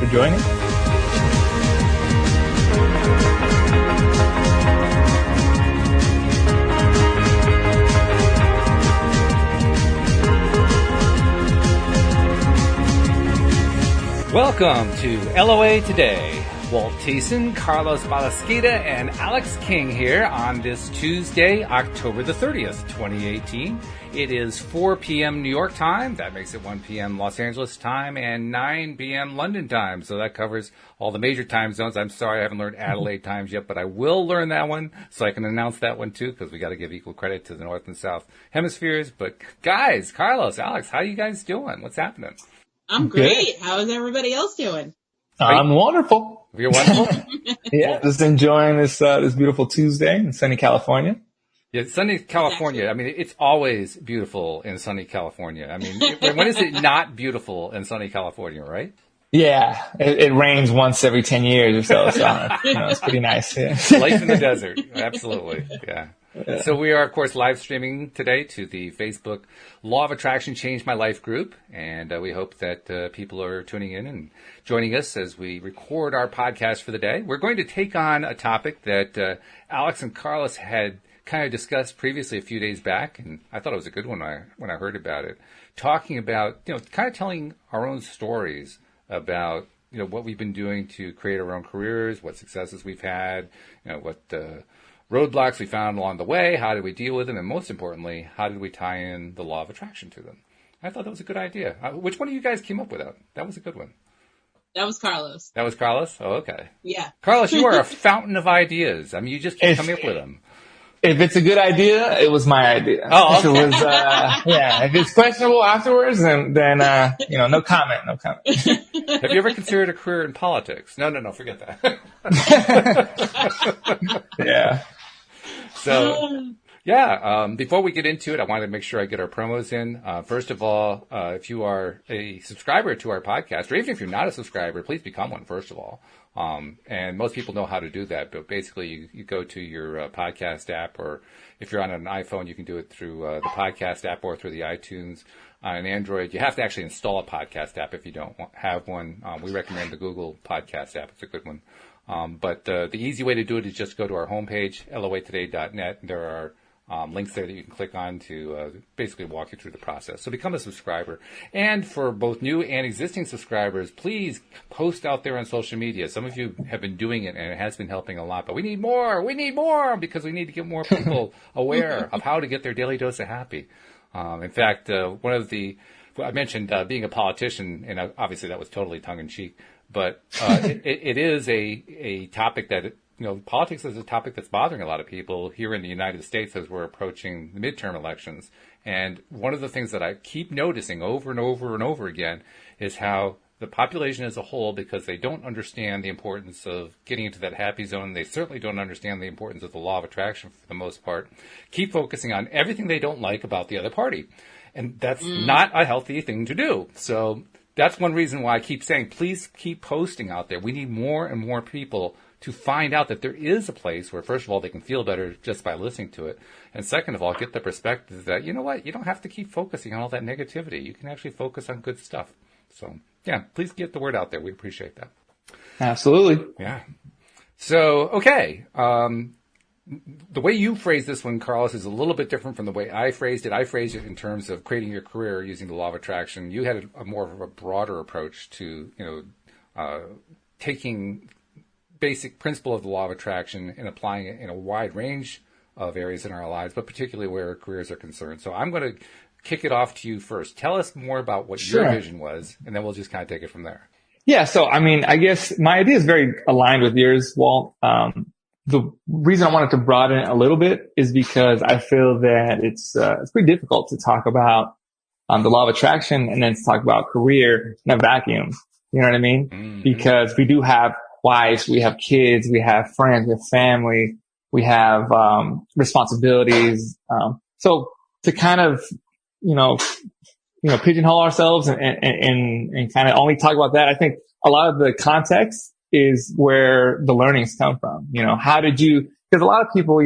for joining. Welcome to LOA Today. Walt Thiessen, Carlos Balasquita, and Alyx King here on this Tuesday, October the 30th, 2018. It is 4 p.m. New York time. That makes it 1 p.m. Los Angeles time and 9 p.m. London time. So that covers all the major time zones. I'm sorry I haven't learned Adelaide times yet, but I will learn that one so I can announce that one too, because we got to give equal credit to the North and South hemispheres. But guys, Carlos, Alyx, how you guys doing? What's happening? I'm great. How is everybody else doing? I'm wonderful. You're wonderful? Yeah, just enjoying this beautiful Tuesday in sunny California. Yeah, sunny California. I mean, it's always beautiful in sunny California. I mean, when is it not beautiful in sunny California, right? Yeah, it rains once every 10 years or so, so it's pretty nice. Yeah. Life in the desert. Absolutely. Yeah. So we are, of course, live streaming today to the Facebook Law of Attraction Changed My Life group. And we hope that people are tuning in and joining us as we record our podcast for the day. We're going to take on a topic that Alyx and Carlos had kind of discussed previously a few days back. And I thought it was a good one when I heard about it. Talking about, kind of telling our own stories about, what we've been doing to create our own careers, what successes we've had, what roadblocks we found along the way, how did we deal with them, and most importantly, how did we tie in the law of attraction to them? I thought that was a good idea. Which one of you guys came up with that? That was a good one. That was Carlos. That was Carlos? Oh, okay. Yeah. Carlos, you are a fountain of ideas. I mean, you just keep coming up with them. If it's a good idea, it was my idea. Oh, okay. If it was, if it's questionable afterwards, then no comment. Have you ever considered a career in politics? No, forget that. Yeah. So, before we get into it, I wanted to make sure I get our promos in. First of all, if you are a subscriber to our podcast, or even if you're not a subscriber, please become one, first of all. And most people know how to do that, but basically you go to your podcast app, or if you're on an iPhone, you can do it through the podcast app or through the iTunes. On an Android, you have to actually install a podcast app if you don't have one. We recommend the Google Podcast app. It's a good one. But the easy way to do it is just go to our homepage, loatoday.net. There are links there that you can click on to basically walk you through the process. So become a subscriber. And for both new and existing subscribers, please post out there on social media. Some of you have been doing it, and it has been helping a lot. But we need more, because we need to get more people aware of how to get their daily dose of happy. In fact, I mentioned being a politician, and obviously that was totally tongue-in-cheek. But it is a topic that, politics is a topic that's bothering a lot of people here in the United States as we're approaching the midterm elections. And one of the things that I keep noticing over and over and over again is how the population as a whole, because they don't understand the importance of getting into that happy zone, they certainly don't understand the importance of the law of attraction for the most part, keep focusing on everything they don't like about the other party. And that's not a healthy thing to do. So that's one reason why I keep saying, please keep posting out there. We need more and more people to find out that there is a place where, first of all, they can feel better just by listening to it. And second of all, get the perspective that, you know what, you don't have to keep focusing on all that negativity. You can actually focus on good stuff. So, yeah, please get the word out there. We appreciate that. Absolutely. Yeah. So, okay. The way you phrased this one, Carlos, is a little bit different from the way I phrased it. I phrased it in terms of creating your career using the law of attraction. You had a more of a broader approach to, taking basic principle of the law of attraction and applying it in a wide range of areas in our lives, but particularly where careers are concerned. So I'm going to kick it off to you first. Tell us more about what your vision was, and then we'll just kind of take it from there. Yeah. So, I guess my idea is very aligned with yours, Walt. The reason I wanted to broaden it a little bit is because I feel that it's pretty difficult to talk about the law of attraction and then to talk about career in a vacuum. You know what I mean? Mm-hmm. Because we do have wives, we have kids, we have friends, we have family, we have responsibilities. So to kind of pigeonhole ourselves and kind of only talk about that, I think a lot of the context is where the learnings come from. Because a lot of people,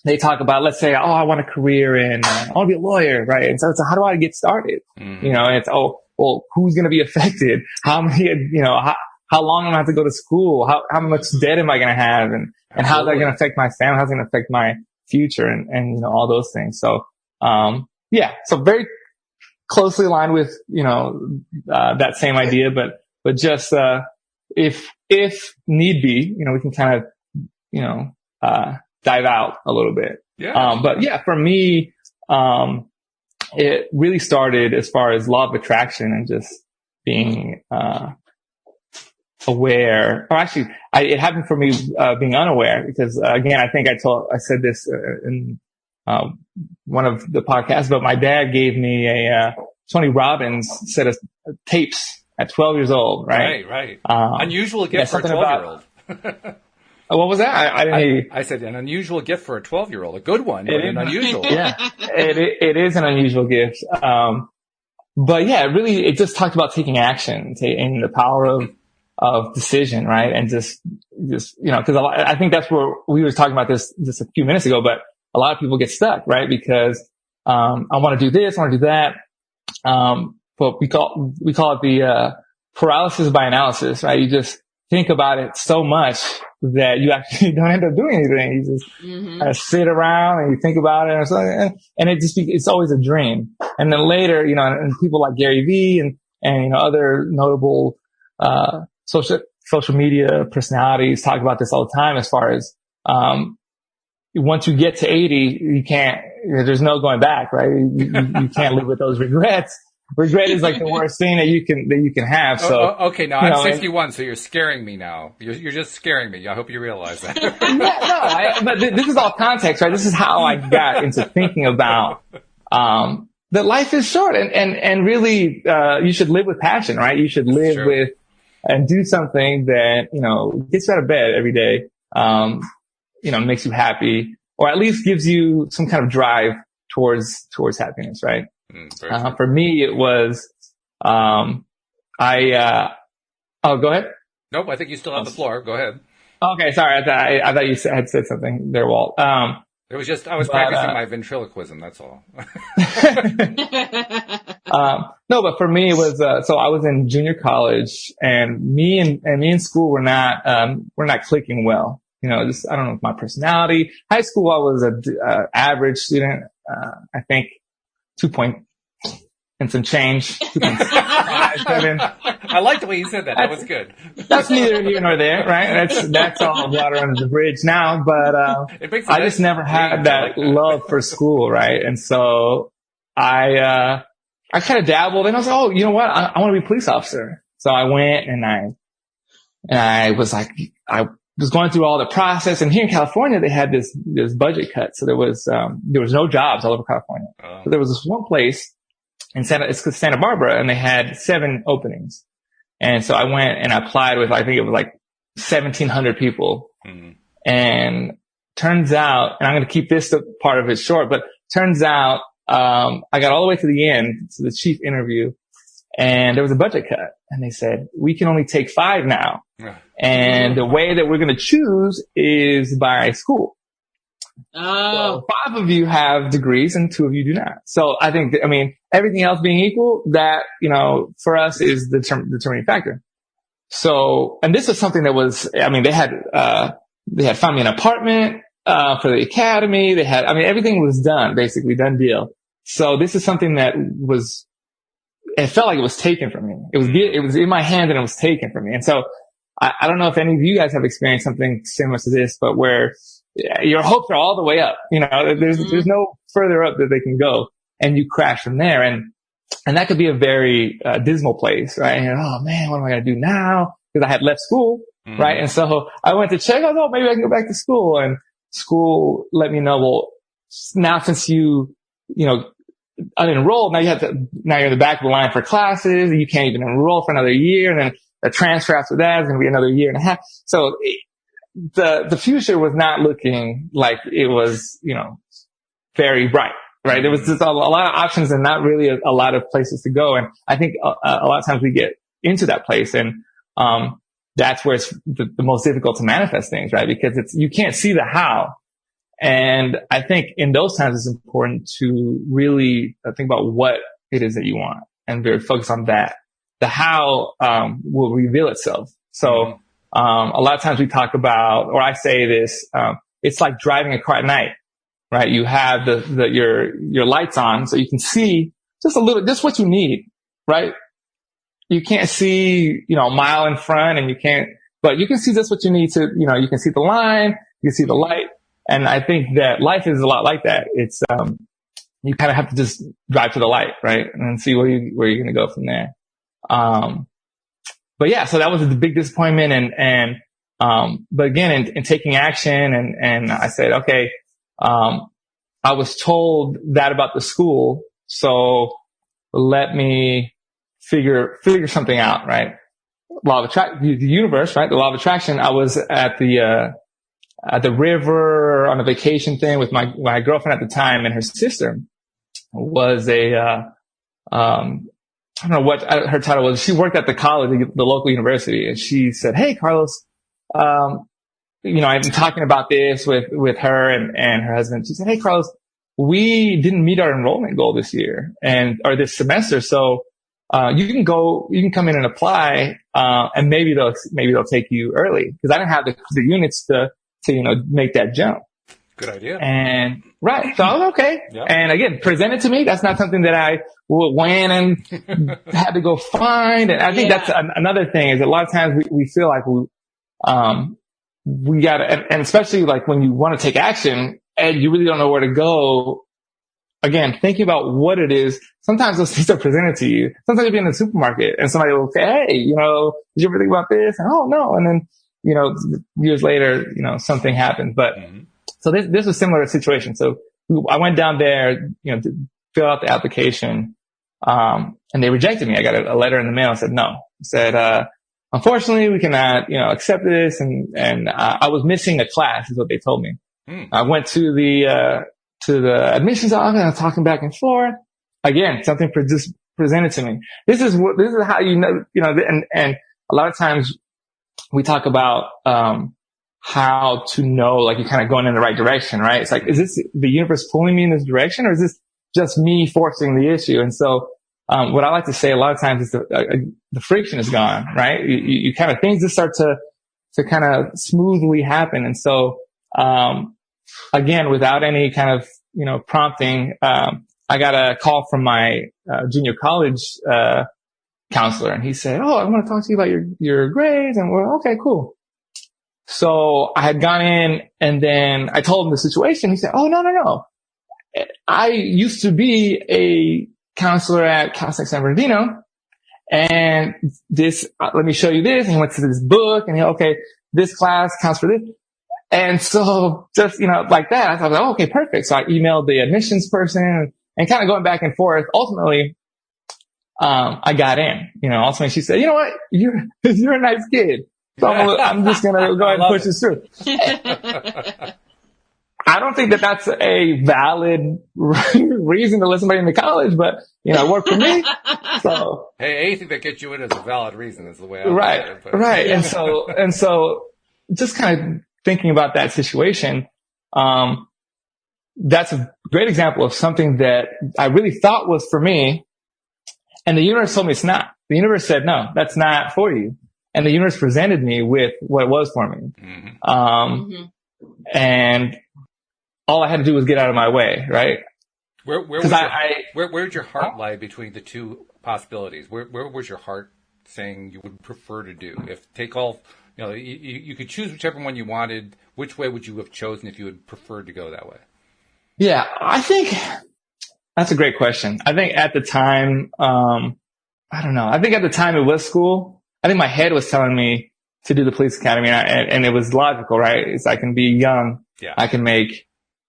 they talk about, let's say, I want a career in, I want to be a lawyer, right? And so it's how do I get started? Mm-hmm. And it's, well, who's going to be affected? How many, how long am I have to go to school? How much debt am I going to have? And how's that going to affect my family? How's it going to affect my future? And, you know, all those things. So, so very closely aligned with, you know, that same idea, but just, if need be, you know, we can kind of, you know, dive out a little bit. Yeah. But yeah, for me, it really started as far as law of attraction and just being, aware, or actually, it happened for me, being unaware because, again, I think I said this, in, one of the podcasts, but my dad gave me a, Tony Robbins set of tapes at 12 years old, right? Right. Unusual gift for a 12-year-old. What was that? I didn't hear you. I said an unusual gift for a 12-year-old. A good one, but an unusual. Yeah, it is an unusual gift. But yeah, really, it just talked about taking action and the power of decision, right? And just, you know, cause I think that's where we were talking about this just a few minutes ago, but a lot of people get stuck, right? Because, I want to do this, I want to do that. But we call it the, paralysis by analysis, right? You just think about it so much that you actually don't end up doing anything. You just kind of sit around and you think about it or something, and it's always a dream. And then later, you know, and people like Gary Vee and, you know, other notable, social media personalities talk about this all the time as far as, once you get to 80, there's no going back, right? You can't live with those regrets. Regret is like the worst thing that you can have. So okay, now I'm 61, so you're scaring me now. You're just scaring me. I hope you realize that. But this is all context, right? This is how I got into thinking about that life is short, and really you should live with passion, right? You should live with and do something that, you know, gets you out of bed every day, you know, makes you happy, or at least gives you some kind of drive towards happiness, right? For me, it was, go ahead. Nope, I think you still have the floor. Go ahead. Okay, sorry. I thought you had said something there, Walt. It was just, I was practicing my ventriloquism, that's all. No, but for me, it was, so I was in junior college, and me and school were not clicking well. You know, just, I don't know, my personality. High school, I was a average student. I think 2 point and some change. 2.57. I like the way you said that. That was good. That's neither here nor there, right? That's all water under the bridge now. But I just never had that love for school, right? And so I kind of dabbled, and I was like, oh, you know what? I want to be a police officer. So I went and I was like, I was going through all the process, and here in California, they had this budget cut. So there was no jobs all over California. Oh. So there was this one place in Santa Barbara, and they had 7 openings. And so I went and I applied with, I think it was like 1,700 people. Mm-hmm. And turns out, and I'm going to keep this part of it short, but turns out, I got all the way to the end, to the chief interview, and there was a budget cut. And they said, we can only take 5 now. And the way that we're going to choose is by school. Oh. So 5 of you have degrees and 2 of you do not. So I think, everything else being equal, that, you know, for us is the determining factor. So, and this is something that was, they had found me an apartment, for the academy. They had, everything was done, basically done deal. So this is something that it felt like it was taken from me. It was in my hand and it was taken from me. And so I don't know if any of you guys have experienced something similar to this, but where your hopes are all the way up. You know, there's no further up that they can go, and you crash from there. And that could be a very dismal place, right? And oh man, what am I going to do now? Because I had left school, right? And so I went to check. I thought maybe I can go back to school, and school let me know, well, now since you unenrolled, now you're in the back of the line for classes. You can't even enroll for another year, and then the transfer after that is going to be another year and a half. So the future was not looking like it was, very bright, right? There was just a lot of options and not really a lot of places to go. And I think a lot of times we get into that place, and that's where it's the most difficult to manifest things, right? Because you can't see the how. And I think in those times it's important to really think about what it is that you want and very focus on that. The how will reveal itself So, a lot of times we talk about, or I say this, it's like driving a car at night, right? You have your lights on so you can see just what you need, right? You can't see, a mile in front but you can see just what you need to, you can see the line, you can see the light. And I think that life is a lot like that. It's, you kind of have to just drive to the light, right? And then see where you're going to go from there. But yeah, so that was a big disappointment. But again, in taking action and I said, okay, I was told that about the school. So let me figure something out, right? Law of attraction, the universe, right? The law of attraction. I was at the river on a vacation thing with my girlfriend at the time, and her sister was I don't know what her title was. She worked at the college, the local university, and she said, "Hey, Carlos, I've been talking about this with her and her husband." She said, "Hey, Carlos, we didn't meet our enrollment goal this year or this semester. So, you can come in and apply, and maybe they'll take you early." Cause I didn't have the units to make that jump. Good idea. And right. So I was okay. Yep. And again, presented to me. That's not something that I went and had to go find. And I think that's another thing is a lot of times we feel like we gotta, and especially like when you want to take action and you really don't know where to go. Again, thinking about what it is. Sometimes those things are presented to you. Sometimes you'll be in the supermarket and somebody will say, "Hey, did you ever think about this?" And, "Oh, no." And then, years later, something happens. But so this was a similar situation. So I went down there, to fill out the application. And they rejected me. I got a letter in the mail and said no. Said, unfortunately, we cannot, accept this. And I was missing a class is what they told me. I went to the admissions office and I was talking back and forth. Again, something just presented to me. This is how and a lot of times we talk about, how to know, like you're kind of going in the right direction, right? It's like, is this the universe pulling me in this direction or is this just me forcing the issue? And so, what I like to say a lot of times is the friction is gone, right? You kind of, things just start to kind of smoothly happen. And so, again, without any kind of, prompting, I got a call from my, junior college, counselor, and he said, "Oh, I want to talk to you about your grades." And we're okay, cool. So I had gone in and then I told him the situation. He said, "Oh, no. I used to be a counselor at Cal State San Bernardino, and this, let me show you this." And he went to this book and this class counts for this. And so just, like that, I thought, "Oh, okay, perfect." So I emailed the admissions person and kind of going back and forth. Ultimately, I got in, ultimately she said, "You know what? You're a nice kid. So I'm just going to go ahead and push this through." I don't think that that's a valid reason to let somebody into college, but, it worked for me. So. Hey, anything that gets you in is a valid reason is the way I look at it. But. Right. And so just kind of thinking about that situation, that's a great example of something that I really thought was for me. And the universe told me it's not. The universe said, "No, that's not for you." And the universe presented me with what it was for me. And all I had to do was get out of my way, right? Where would your heart lie between the two possibilities? Where was your heart saying you would prefer to do? If take all, you could choose whichever one you wanted. Which way would you have chosen if you had preferred to go that way? Yeah, I think that's a great question. I think at the time, I don't know. I think at the time it was school. I think my head was telling me to do the police academy, and it was logical, right? It's I can be young. Yeah. I can make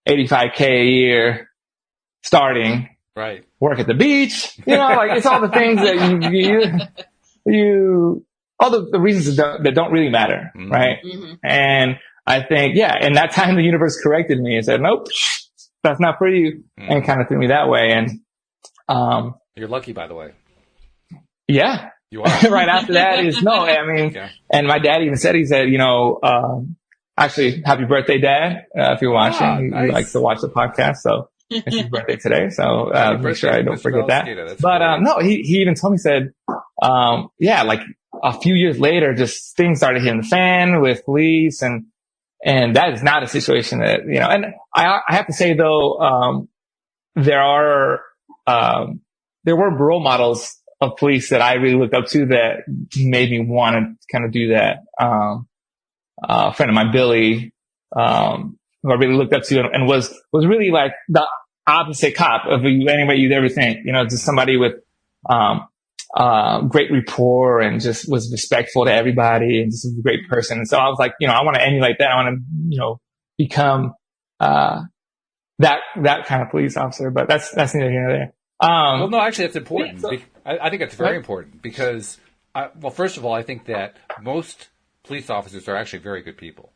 $85K a year starting. Right. Work at the beach. Like it's all the things that you all the reasons that don't really matter, right? And I think, and that time the universe corrected me and said, "Nope, that's not for you," and kind of threw me that way. And you're lucky, by the way. Yeah. You are. Right after that is no. I mean, and my dad even said, actually, happy birthday, Dad, if you're watching. Nice. He likes to watch the podcast, so it's his birthday today. So make sure I don't forget that. But no, he even told me, said, like a few years later, just things started hitting the fan with police, and that is not a situation that, and I have to say though, there were role models of police that I really looked up to that made me want to kind of do that. A friend of mine, Billy, who I really looked up to and was really like the opposite cop of anybody you'd ever think, just somebody with, great rapport and just was respectful to everybody and just a great person. And so I was like, I want to emulate that. I want to, become, that kind of police officer, but that's neither here nor there. Well, no, actually that's important. I think that's very important because, first of all, I think that most police officers are actually very good people.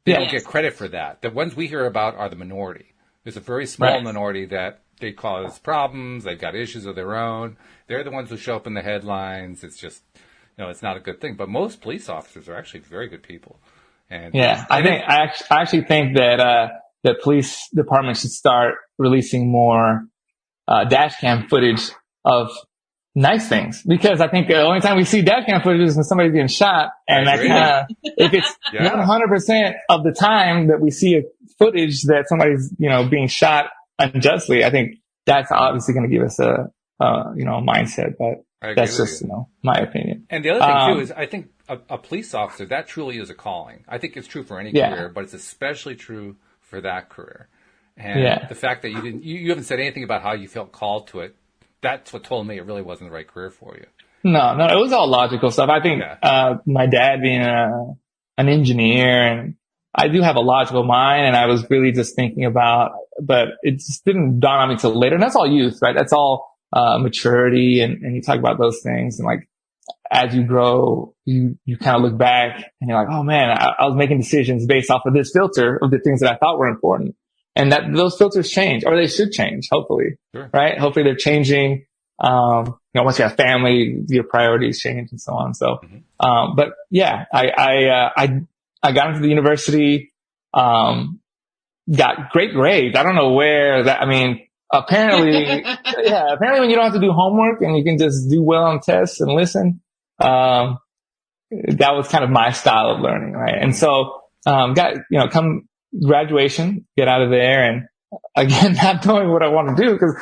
They don't get credit for that. The ones we hear about are the minority. There's a very small minority that they cause problems. They've got issues of their own. They're the ones who show up in the headlines. It's just, it's not a good thing. But most police officers are actually very good people. And I actually think that the police department should start releasing more dash cam footage of nice things, because I think the only time we see dash cam footage is when somebody's getting shot, and that kind of, if it's 100% of the time that we see a footage that somebody's being shot unjustly, I think that's obviously going to give us a mindset. But that's just my opinion. And the other thing too is, I think a police officer, that truly is a calling. I think it's true for any career, but it's especially true for that career. And the fact that you haven't said anything about how you felt called to it, that's what told me it really wasn't the right career for you. No, it was all logical stuff. I think my dad being an engineer, and I do have a logical mind, and I was really just thinking about, but it just didn't dawn on me till later. And that's all youth, right? That's all maturity, and you talk about those things, and like as you grow, you kind of look back and you're like, oh man, I was making decisions based off of this filter of the things that I thought were important. And that those filters change, or they should change, hopefully, right? Hopefully they're changing. Once you have family, your priorities change and so on. So, but yeah, I got into the university, got great grades. I don't know where that, apparently, apparently when you don't have to do homework and you can just do well on tests and listen, that was kind of my style of learning, right? And so, come graduation, get out of there, and again, not knowing what I want to do, because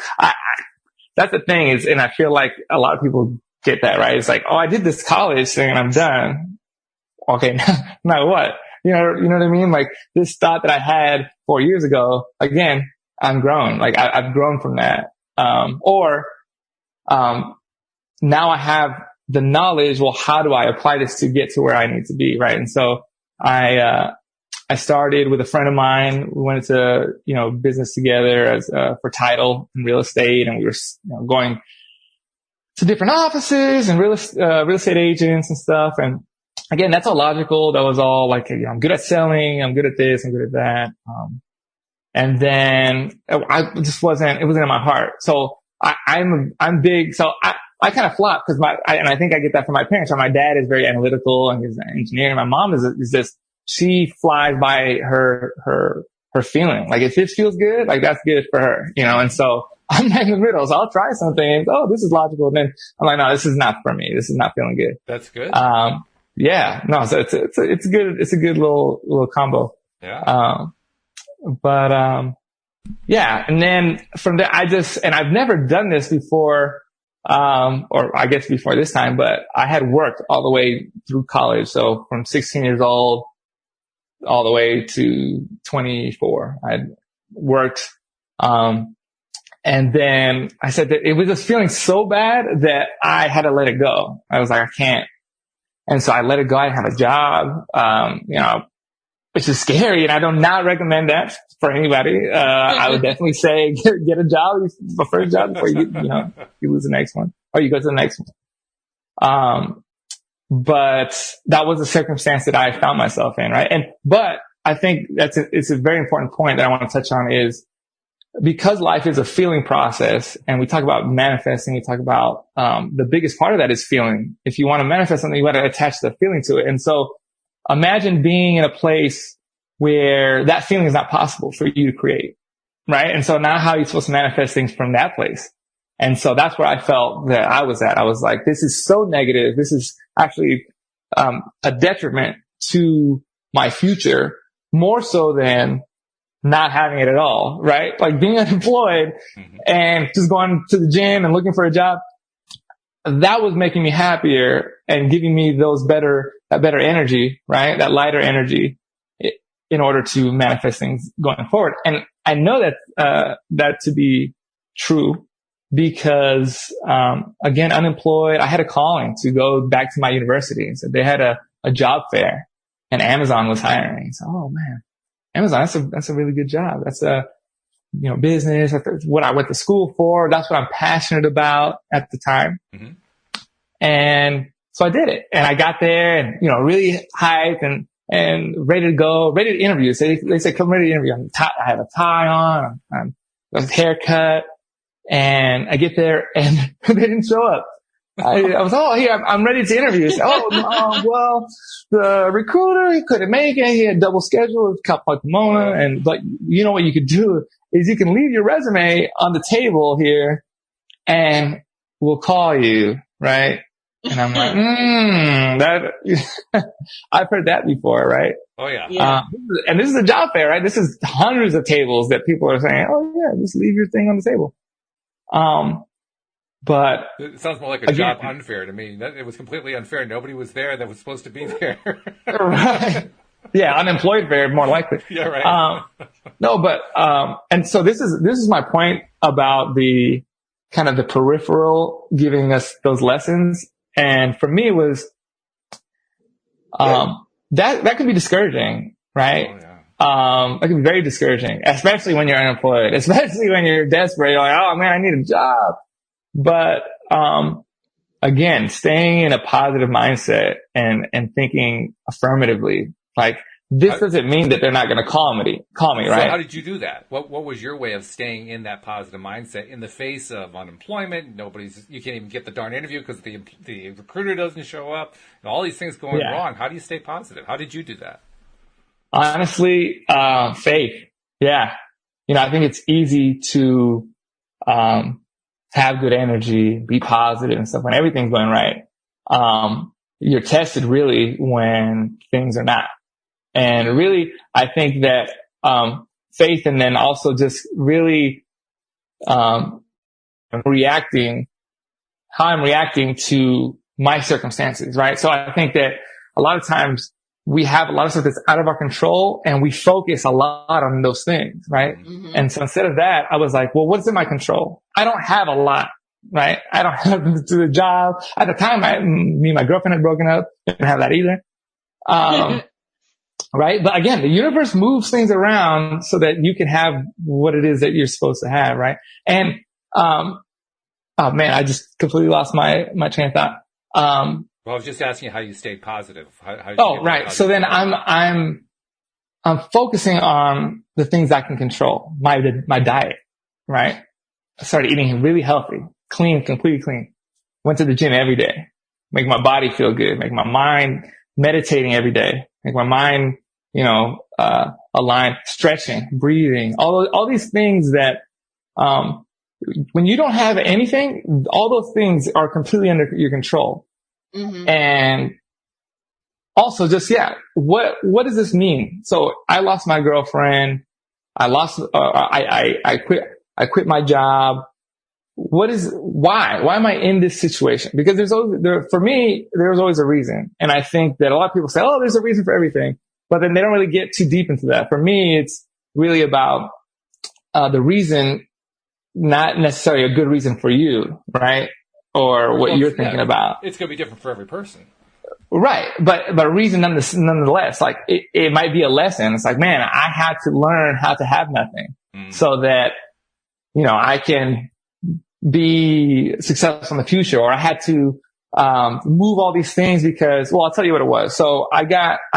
that's the thing is, and I feel like a lot of people get that, right? It's like, oh, I did this college thing and I'm done. Okay, now what? You know what I mean? Like this thought that I had 4 years ago, again, I'm grown. Like I've grown from that. Now I have the knowledge. Well, how do I apply this to get to where I need to be? Right. And so I started with a friend of mine. We went into, business together as, for title and real estate. And we were, going to different offices and real estate agents and stuff. And again, that's all logical. That was all like, I'm good at selling. I'm good at this. I'm good at that. And then it wasn't in my heart. So I'm big. So I kind of flopped because and I think I get that from my parents. My dad is very analytical and he's an engineer. And my mom is just, she flies by her feeling. Like if it feels good, like that's good for her, and so I'm in the middle. So I'll try something and, oh, this is logical. And then I'm like, no, this is not for me. This is not feeling good. That's good. So it's good. It's a good little combo. Yeah. And then from there, and I've never done this before, or I guess before this time, but I had worked all the way through college. So from 16 years old all the way to 24, I had worked. And then I said that it was just feeling so bad that I had to let it go. I was like, I can't. And so I let it go. I didn't have a job, which is scary. And I do not recommend that for anybody. I would definitely say get a job, the first job before you lose the next one or you go to the next one. But that was the circumstance that I found myself in. Right. But I think it's a very important point that I want to touch on is because life is a feeling process and we talk about manifesting, we talk about, the biggest part of that is feeling. If you want to manifest something, you got to attach the feeling to it. And so imagine being in a place where that feeling is not possible for you to create. Right. And so now how are you supposed to manifest things from that place? And so that's where I felt that I was at. I was like, this is so negative. This is actually, a detriment to my future more so than not having it at all, right? Like being unemployed and just going to the gym and looking for a job. That was making me happier and giving me that better energy, right? That lighter energy in order to manifest things going forward. And I know that to be true because, again, unemployed, I had a calling to go back to my university. So they had a job fair and Amazon was hiring. So, oh man, Amazon, that's a really good job. That's business. That's what I went to school for. That's what I'm passionate about at the time. Mm-hmm. And so I did it and I got there and, really hyped and ready to go, ready to interview. So they said, come ready to interview. I have a tie on, I'm a haircut, and I get there and they didn't show up. I was, I'm ready to interview. So, well, the recruiter, he couldn't make it. He had double schedule with Carloa, but you know what you could do is you can leave your resume on the table here and we'll call you, right? And I'm like, I've heard that before, right? Oh yeah. And this is a job fair, right? This is hundreds of tables that people are saying, oh yeah, just leave your thing on the table. But it sounds more like a job unfair to me. It was completely unfair. Nobody was there that was supposed to be there. Right. Yeah, unemployed fair, more likely. Yeah, right. No, but and so this is my point about the kind of the peripheral giving us those lessons. And for me, it was that can be discouraging, right? Oh, yeah. That can be very discouraging, especially when you're unemployed, especially when you're desperate. You're like, oh man, I need a job. But, again, staying in a positive mindset and thinking affirmatively, like this doesn't mean that they're not going to call me, right? So how did you do that? What was your way of staying in that positive mindset in the face of unemployment? You can't even get the darn interview because the recruiter doesn't show up and all these things going wrong. How do you stay positive? How did you do that? Honestly, faith. Yeah. I think it's easy to, have good energy, be positive and stuff when everything's going right. You're tested really when things are not. And really, I think that, faith and then also just really, how I'm reacting to my circumstances, right? So I think that a lot of times we have a lot of stuff that's out of our control and we focus a lot on those things, right? Mm-hmm. And so instead of that, I was like, well, what's in my control? I don't have a lot, right? I don't have to do the job. At the time, me and my girlfriend had broken up. Didn't have that either. Right? But again, the universe moves things around so that you can have what it is that you're supposed to have, right? And, oh man, I just completely lost my train of thought. Well, I was just asking how you stayed positive. How right. So then I'm focusing on the things I can control. My diet, right? I started eating really healthy, clean, completely clean. Went to the gym every day, make my body feel good, make my mind meditating every day, make my mind, aligned, stretching, breathing, all these things that, when you don't have anything, all those things are completely under your control. Mm-hmm. And also just, what does this mean? So I lost my girlfriend. I quit my job. Why am I in this situation? Because for me, there's always a reason. And I think that a lot of people say, oh, there's a reason for everything, but then they don't really get too deep into that. For me, it's really about, the reason, not necessarily a good reason for you, right? Or what you're thinking about. It's going to be different for every person. Right. But a reason nonetheless, like it might be a lesson. It's like, man, I had to learn how to have nothing so that, I can be successful in the future, or I had to, move all these things because, well, I'll tell you what it was. So I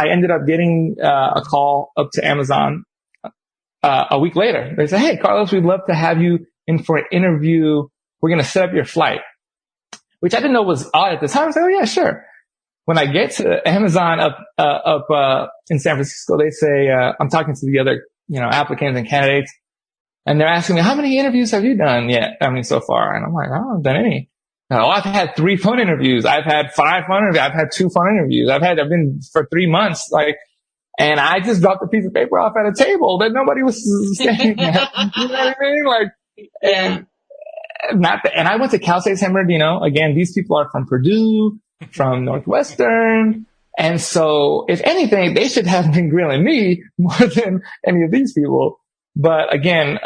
ended up getting, a call up to Amazon, a week later. They said, hey, Carlos, we'd love to have you in for an interview. We're going to set up your flight, which I didn't know was odd at the time. I was like, oh yeah, sure. When I get to Amazon up in San Francisco, they say, I'm talking to the other, applicants and candidates, and they're asking me, how many interviews have you done yet? So far. And I'm like, I haven't done any. Oh, I've had 3 phone interviews. I've had 5 phone interviews. I've had 2 phone interviews. I've been for 3 months, like, and I just dropped a piece of paper off at a table that nobody was standing at. You know what I mean? Like, and and I went to Cal State San Bernardino. Again, these people are from Purdue, from Northwestern. And so if anything, they should have been grilling me more than any of these people. But again,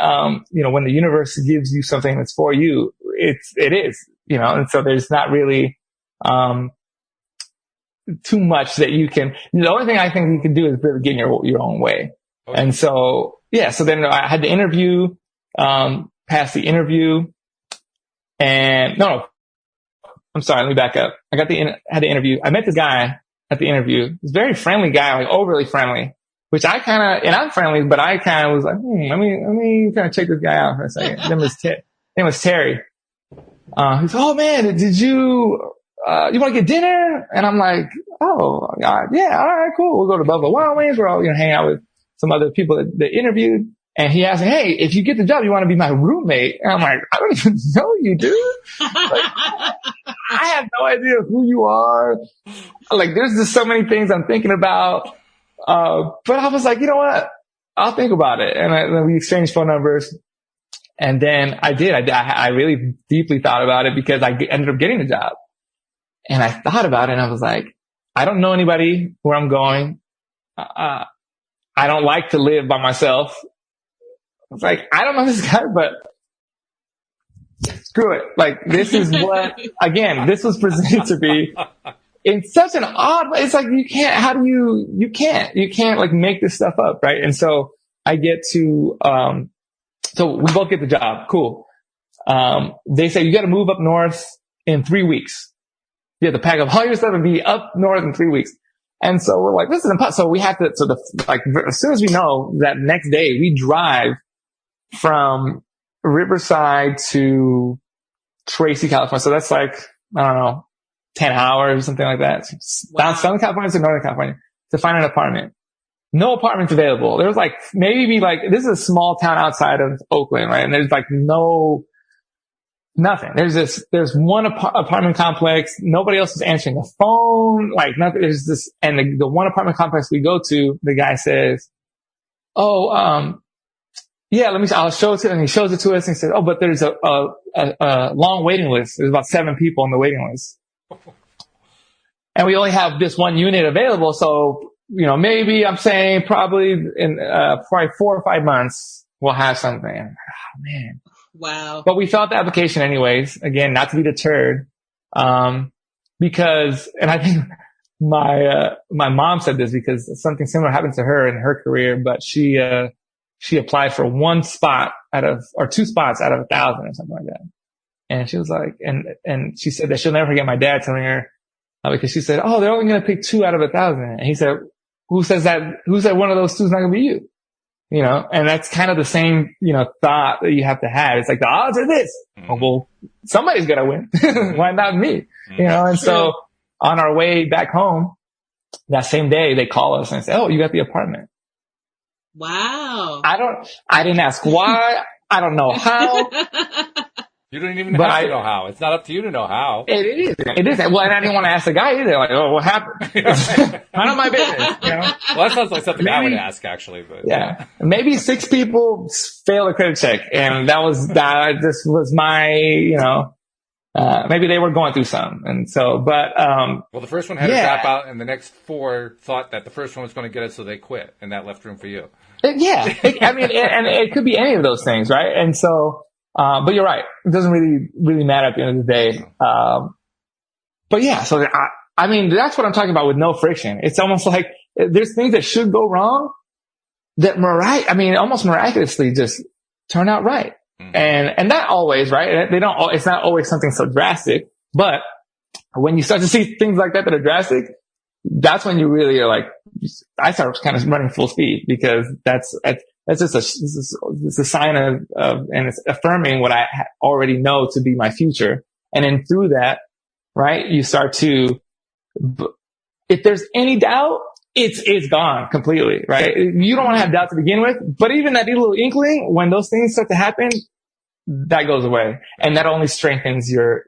when the universe gives you something that's for you, it is, and so there's not really, too much that you can. The only thing I think you can do is really get in your own way. Okay. And so, so then I had the interview, passed the interview, and no, I'm sorry, let me back up. I had the interview. I met this guy at the interview. He's a very friendly guy, like overly friendly, which I kind of, and I'm friendly, but I kind of was like, let me kind of check this guy out for a second. His name was Terry. He's, oh man, did you want to get dinner? And I'm like, oh, God, yeah, all right, cool. We'll go to Buffalo Wild Wings. We're all going to hang out with some other people that interviewed. And he asked me, hey, if you get the job, you want to be my roommate? And I'm like, I don't even know you, dude. Like, I have no idea who you are. Like, there's just so many things I'm thinking about. But I was like, you know what? I'll think about it. And then we exchanged phone numbers. And then I did. I really deeply thought about it because I ended up getting the job. And I thought about it and I was like, I don't know anybody where I'm going. I don't like to live by myself. I was like, I don't know this guy, but screw it. Like, this is what, again, this was presented to me in such an odd way. It's like, you can't like make this stuff up, right? And so I get to, so we both get the job. Cool. They say you got to move up north in 3 weeks. You have to pack up all your stuff and be up north in 3 weeks. And so we're like, this is impossible. So we have to, as soon as we know that next day, we drive from Riverside to Tracy, California. So that's like, I don't know, 10 hours, something like that. Wow. Down Southern California to Northern California to find an apartment. No apartments available. There was like, maybe like, this is a small town outside of Oakland, right? And there's like nothing. There's one apartment complex. Nobody else is answering the phone. Like nothing. There's this, and the one apartment complex we go to, the guy says, yeah, I'll show it to him. And he shows it to us and he says, oh, but there's a long waiting list. There's about 7 people on the waiting list. And we only have this one unit available. So, maybe I'm saying probably in, probably 4 or 5 months, we'll have something. Oh man. Wow. But we filled out the application anyways, again, not to be deterred. Because, and I think my mom said this because something similar happened to her in her career, but she applied for 1 spot or 2 spots out of 1,000 or something like that. And she was like, and she said that she'll never forget my dad telling her, because she said, oh, they're only going to pick 2 out of 1,000. And he said, who said one of those 2 is not going to be you? And that's kind of the same, thought that you have to have. It's like the odds are this. Mm-hmm. Oh, well, somebody's going to win. Why not me? Mm-hmm. And so on our way back home, that same day, they call us and say, oh, you got the apartment. Wow. I didn't ask why. I don't know how. You don't even have to know how. It's not up to you to know how. It is. Well, and I didn't want to ask the guy either. Like, oh, what happened? None of my business. Well, that sounds like something I would ask, actually. But yeah, maybe 6 people failed a credit check, and that was my, maybe they were going through some, and so, but well, the first one had to drop out, and the next 4 thought that the first one was going to get it, so they quit, and that left room for you. And it could be any of those things, right? And so. But you're right. It doesn't really matter at the end of the day. But yeah, so that's what I'm talking about with no friction. It's almost like there's things that should go wrong that almost miraculously just turn out right. Mm-hmm. And not always, right? It's not always something so drastic, but when you start to see things like that are drastic, that's when you really are like, I start kind of running full speed because that's just a sign of, and it's affirming what I already know to be my future. And then through that, right, you start to, if there's any doubt, it's gone completely, right? You don't want to have doubt to begin with, but even that little inkling, when those things start to happen, that goes away. And that only strengthens your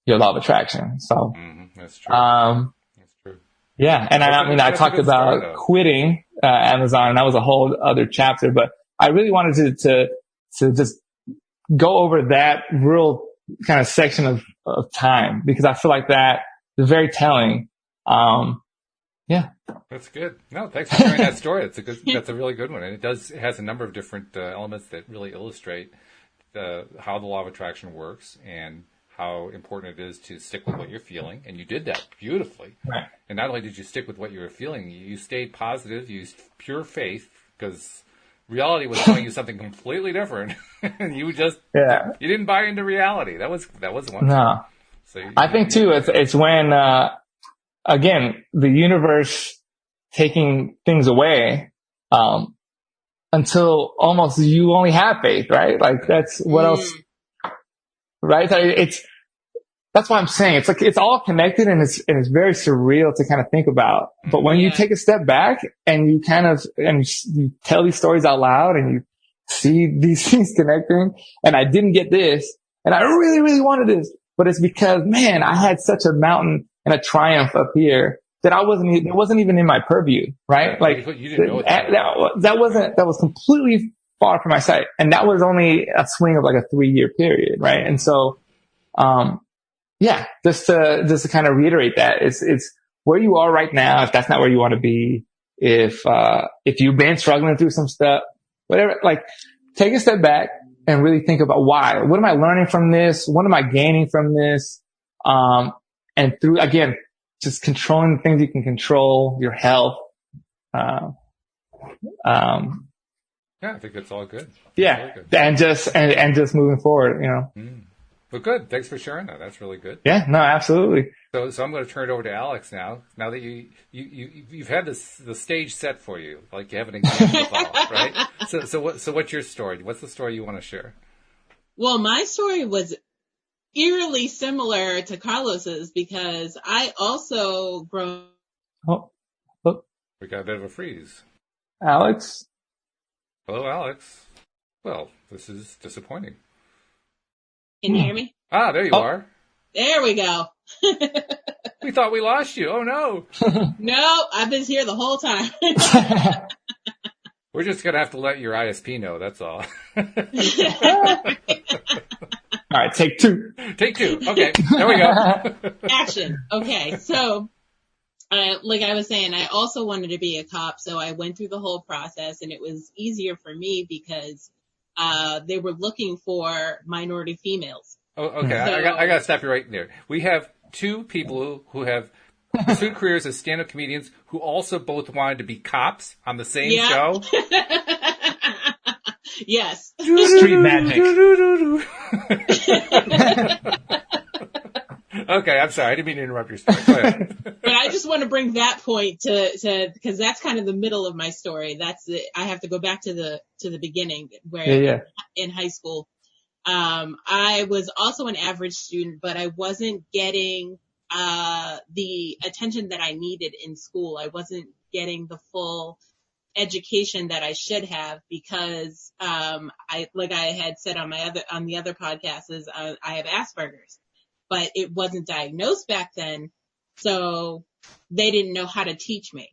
your law of attraction. So, That's true. That's true. Yeah. And I talked about quitting, Amazon, and that was a whole other chapter, but I really wanted to just go over that real kind of section of time, because I feel like that is very telling. Yeah. That's good. No, thanks for sharing that story. That's a really good one. And it has a number of different elements that really illustrate how the law of attraction works and how important it is to stick with what you're feeling. And you did that beautifully. Right. And not only did you stick with what you were feeling, you stayed positive, you used pure faith, because reality was telling you something completely different. And you just, you didn't buy into reality. That was one. No. So I think too, it's when, again, the universe taking things away, until almost you only have faith, right? Like that's what else, right? That's what I'm saying. It's like, it's all connected, and it's very surreal to kind of think about. But when you take a step back and you you tell these stories out loud and you see these things connecting, and I didn't get this, and I really, really wanted this, but it's because, man, I had such a mountain and a triumph up here that it wasn't even in my purview, right? Like you didn't know that was completely far from my sight. And that was only a swing of like a 3-year period, right? And so, just to kind of reiterate that, it's where you are right now. If that's not where you want to be, if you've been struggling through some stuff, whatever, like take a step back and really think about why. What am I learning from this? What am I gaining from this? And through, again, just controlling the things you can control, your health. I think it's all good. Yeah. Good. And just moving forward, you know. Well, good. Thanks for sharing that. That's really good. Yeah, no, absolutely. So I'm going to turn it over to Alyx now. Now that you've had the stage set for you, like you have an example to follow, right? So what's your story? What's the story you want to share? Well, my story was eerily similar to Carlos's, because I also grown. Oh, we got a bit of a freeze. Alyx? Hello, Alyx. Well, this is disappointing. Can you hear me? Ah, there you are. There we go. We thought we lost you. Oh, no. No, I've been here the whole time. We're just going to have to let your ISP know. That's all. All right, take two. Take two. Okay, there we go. Action. Okay, so like I was saying, I also wanted to be a cop, so I went through the whole process, and it was easier for me because they were looking for minority females. Oh, okay. So, I got to stop you right there. We have two people who have pursued careers as stand-up comedians who also both wanted to be cops on the same show. Yes. Street magic. Okay, I'm sorry. I didn't mean to interrupt your story. Go ahead. But I just want to bring that point to because that's kind of the middle of my story. That's it. I have to go back to the beginning where in high school, I was also an average student, but I wasn't getting the attention that I needed in school. I wasn't getting the full education that I should have because like I had said on the other podcasts, is I have Asperger's, but it wasn't diagnosed back then, so they didn't know how to teach me.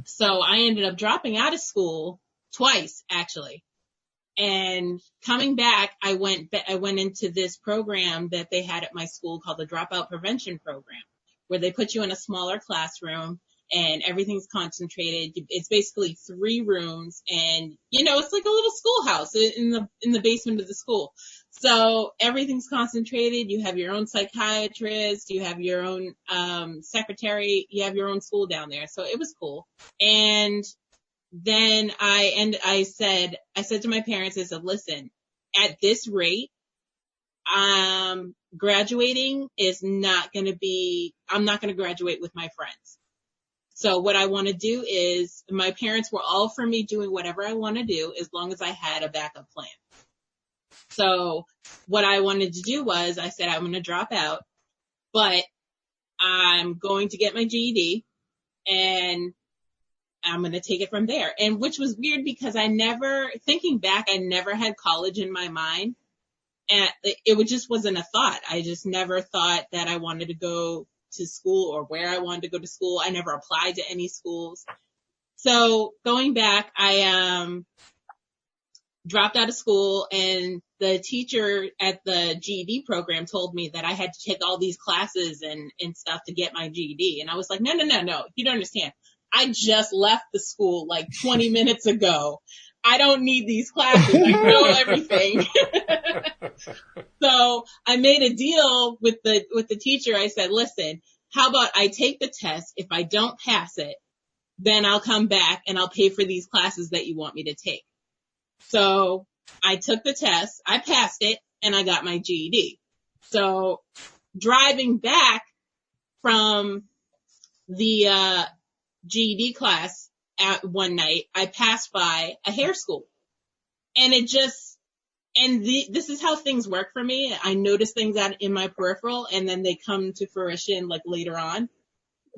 So I ended up dropping out of school twice, actually. And coming back, I went into this program that they had at my school called the Dropout Prevention Program, where they put you in a smaller classroom and everything's concentrated. It's basically 3 rooms, and it's like a little schoolhouse in the basement of the school. So everything's concentrated. You have your own psychiatrist, you have your own secretary, you have your own school down there. So it was cool. And then I said to my parents, I said, listen, at this rate, graduating is not going to be, I'm not going to graduate with my friends. So what I want to do is, my parents were all for me doing whatever I want to do as long as I had a backup plan. So what I wanted to do was, I said, I'm going to drop out, but I'm going to get my GED and I'm going to take it from there. And which was weird because thinking back, I never had college in my mind. And just wasn't a thought. I just never thought that I wanted to go to school or where I wanted to go to school. I never applied to any schools. So going back, I dropped out of school, and the teacher at the GED program told me that I had to take all these classes and stuff to get my GED. And I was like, no, you don't understand. I just left the school like 20 minutes ago. I don't need these classes. I know everything. So I made a deal with the teacher. I said, listen, how about I take the test? If I don't pass it, then I'll come back and I'll pay for these classes that you want me to take. So I took the test, I passed it, and I got my GED. So driving back from the GED class at one night, I passed by a hair school. And this is how things work for me. I notice things out in my peripheral, and then they come to fruition like later on.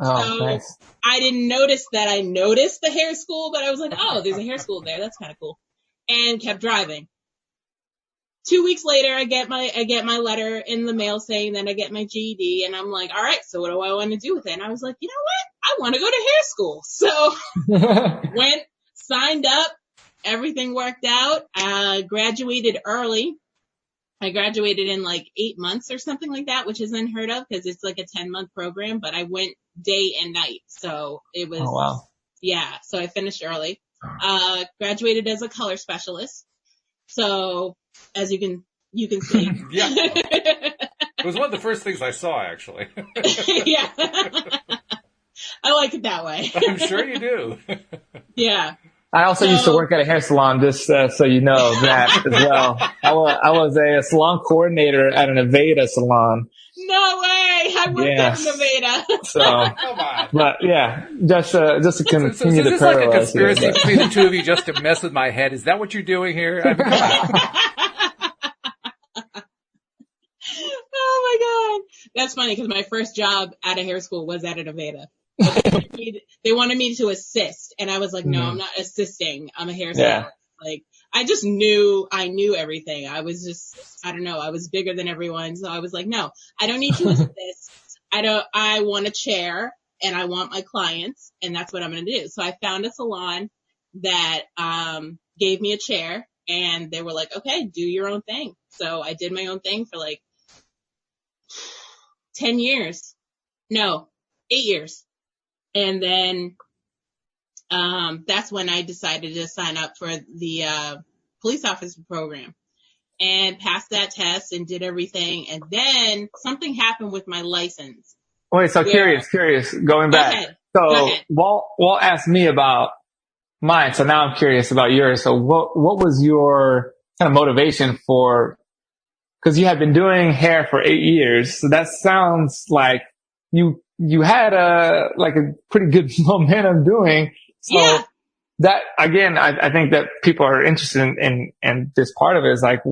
Oh, so nice. I didn't notice that I noticed the hair school, but I was like, oh, there's a hair school there. That's kind of cool. And kept driving. 2 weeks later, I get my letter in the mail saying that I get my GED, and I'm like, all right, so what do I want to do with it? And I was like, you know what? I want to go to hair school. So went, signed up, everything worked out. Graduated early. I graduated in like 8 months or something like that, which is unheard of because it's like a 10-month program, but I went day and night. So it was, oh, wow. Yeah. So I finished early. Graduated as a color specialist. So as you can see. Yeah. It was one of the first things I saw, actually. Yeah. I like it that way. I'm sure you do. Yeah. I also used to work at a hair salon, just so you know that as well. I was a salon coordinator at an Aveda salon. No way! I worked at an Aveda. So, come on. But yeah, just to continue the parallels. Is this like a conspiracy between the two of you just to mess with my head? Is that what you're doing here? I mean, come on. Oh my God. That's funny because my first job at a hair school was at an Aveda. They wanted me to assist, and I was like, no, I'm not assisting. I'm a hair stylist. Like, I just knew everything. I was just, I don't know, I was bigger than everyone. So I was like, no, I don't need to assist. I want a chair, and I want my clients, and that's what I'm going to do. So I found a salon that gave me a chair, and they were like, okay, do your own thing. So I did my own thing for like 10 years. No, 8 years. And then that's when I decided to sign up for the police officer program and passed that test and did everything. And then something happened with my license. Wait, so curious, going back. Go ahead. Walt asked me about mine, so now I'm curious about yours. So what was your kind of motivation for, because you had been doing hair for 8 years, so that sounds like you had a pretty good momentum doing. So yeah. That, again, I think that people are interested in this part of it is like,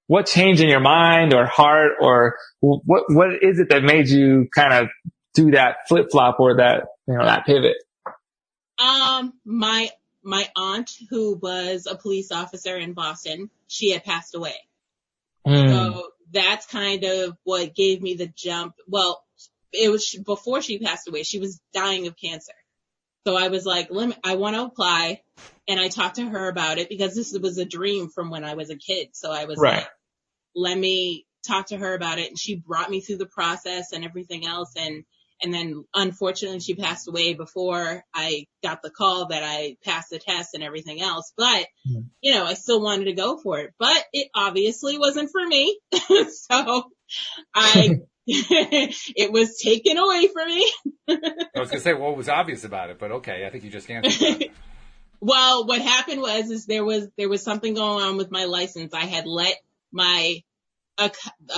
what changed in your mind or heart, or what is it that made you kind of do that flip flop or that, that pivot? My aunt, who was a police officer in Boston, she had passed away. So that's kind of what gave me the jump. Well, it was before she passed away. She was dying of cancer. So I was like, I want to apply. And I talked to her about it because this was a dream from when I was a kid. So I was like, let me talk to her about it. And she brought me through the process and everything else. And then unfortunately she passed away before I got the call that I passed the test and everything else. But, I still wanted to go for it, but it obviously wasn't for me. So it was taken away from me. I was going to say, what was obvious about it, but okay, I think you just answered that. Well, what happened was there was something going on with my license. I had let a